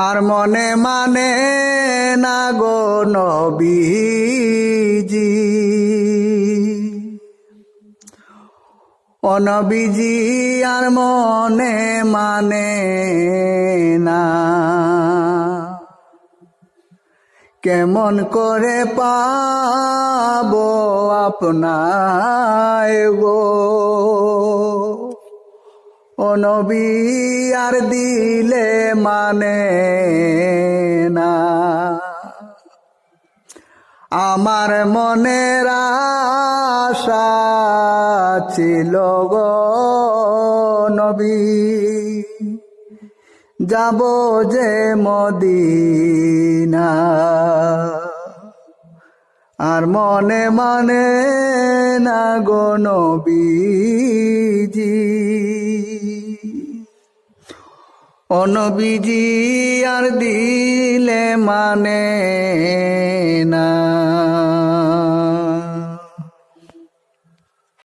আর মনে মানে না গো নবীজি, ও নবীজি আর মনে মানে না। কেমন করে পাবো আপনায় গো, ও নবী আর দিলে মানে না। আমার মনের আশা ছিল গো নবী, যাব যে মদিনা। আর মনে মানে না গো নবীজি, ও নবীজি আর দিলে মানে